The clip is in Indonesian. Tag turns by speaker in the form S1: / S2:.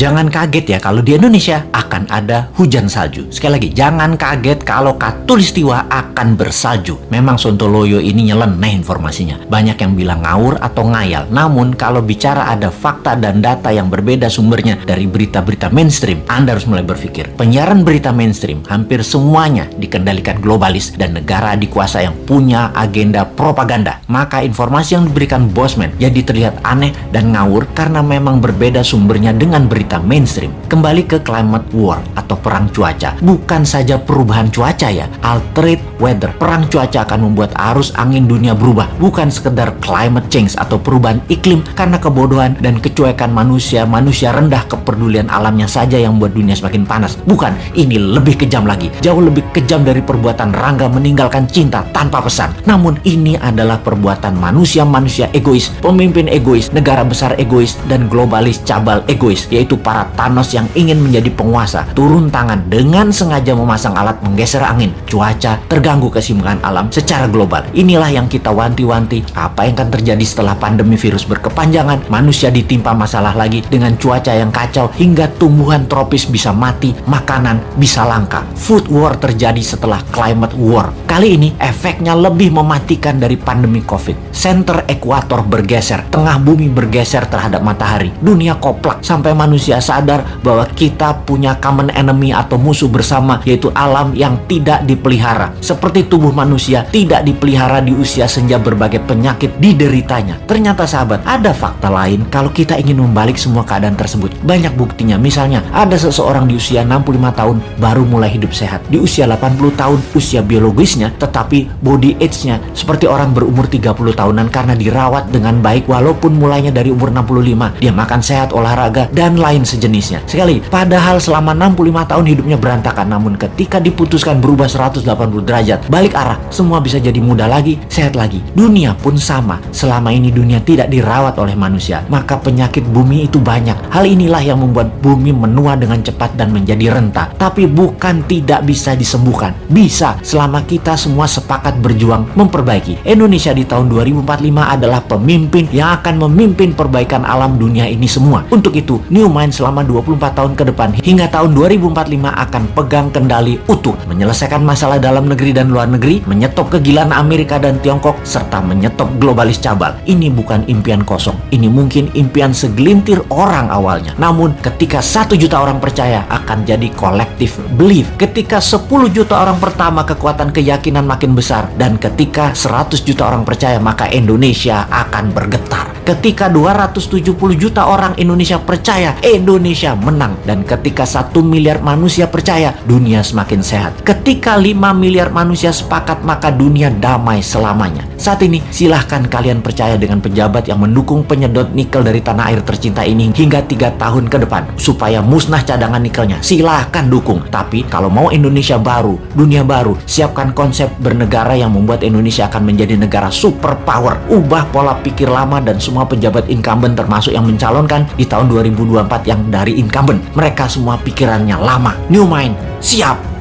S1: Jangan kaget ya kalau di Indonesia akan ada hujan salju. Sekali lagi, jangan kaget kalau Katulistiwa akan bersalju. Memang Sontoloyo ini nyeleneh informasinya. Banyak yang bilang ngawur atau ngayal. Namun kalau bicara ada fakta dan data yang berbeda sumbernya dari berita-berita mainstream, Anda harus mulai berpikir. Penyiaran berita mainstream hampir semuanya dikendalikan globalis dan negara dikuasa yang punya agenda propaganda. Maka informasi yang diberikan Bosman jadi terlihat aneh dan ngawur karena memang berbeda sumbernya dengan berita mainstream. Kembali ke climate war atau perang cuaca. Bukan saja perubahan cuaca ya, altered weather. Perang cuaca akan membuat arus angin dunia berubah. Bukan sekedar climate change atau perubahan iklim karena kebodohan dan kecuekan manusia rendah kepedulian alamnya saja yang membuat dunia semakin panas. Bukan, ini lebih kejam lagi. Jauh lebih kejam dari perbuatan Rangga meninggalkan cinta tanpa pesan. Namun ini adalah perbuatan manusia egois, pemimpin egois, negara besar egois, dan globalis cabal egois, yaitu para Thanos yang ingin menjadi penguasa, turun tangan dengan sengaja memasang alat menggeser angin, cuaca, terganggu keseimbangan alam secara global. Inilah yang kita wanti-wanti, apa yang akan terjadi setelah pandemi virus berkepanjangan, manusia ditimpa masalah lagi dengan cuaca yang kacau hingga tumbuhan tropis bisa mati, makanan bisa langka. Food war terjadi setelah climate war. Kali ini efeknya lebih mematikan dari pandemi COVID. Center ekuator bergeser, tengah bumi bergeser terhadap matahari. Dunia koplak sampai manusia sadar bahwa kita punya common enemy atau musuh bersama, yaitu alam yang tidak dipelihara. Seperti tubuh manusia tidak dipelihara di usia senja, berbagai penyakit dideritanya. Ternyata sahabat, ada fakta lain kalau kita ingin membalik semua keadaan tersebut. Banyak buktinya. Misalnya, ada seseorang di usia 65 tahun baru mulai hidup sehat. Di usia 80 tahun usia biologisnya, tetapi body age-nya seperti orang berumur 30 tahunan karena dirawat dengan baik walaupun mulainya dari umur 65. Dia makan sehat, olahraga, dan lain sejenisnya. Sekali, padahal selama 65 tahun hidupnya berantakan, namun ketika diputuskan berubah 180 derajat, balik arah, semua bisa jadi muda lagi, sehat lagi. Dunia pun sama. Selama ini dunia tidak dirawat oleh manusia, maka penyakit bumi itu banyak. Hal inilah yang membuat bumi menua dengan cepat dan menjadi renta. Tapi bukan tidak bisa disembuhkan. Bisa, selama kita semua sepakat berjuang memperbaiki. Indonesia di tahun 2045 adalah pemimpin yang akan memimpin perbaikan alam dunia ini semua. Untuk itu, New Mind selama 24 tahun ke depan hingga tahun 2045 akan pegang kendali utuh, menyelesaikan masalah dalam negeri dan luar negeri, menyetop kegilaan Amerika dan Tiongkok, serta menyetop globalis cabal. Ini bukan impian kosong. Ini mungkin impian segelintir orang awalnya. Namun, ketika 1 juta orang percaya, akan jadi collective belief. Ketika 10 juta orang pertama, kekuatan keyakinan makin besar. Dan ketika 100 juta orang percaya, maka Indonesia akan bergetar. Ketika 270 juta orang Indonesia percaya, Indonesia menang. Dan ketika 1 miliar manusia percaya, dunia semakin sehat. Ketika 5 miliar manusia sepakat, maka dunia damai selamanya. Saat ini, silahkan kalian percaya dengan pejabat yang mendukung penyedot nikel dari tanah air tercinta ini hingga 3 tahun ke depan, supaya musnah cadangan nikelnya. Silahkan dukung. Tapi kalau mau Indonesia baru, dunia baru, siapkan konsep bernegara yang membuat Indonesia akan menjadi negara superpower. Ubah pola pikir lama dan semua pejabat incumbent termasuk yang mencalonkan di tahun 2024 yang dari incumbent. Mereka semua pikirannya lama. New Mind, siap!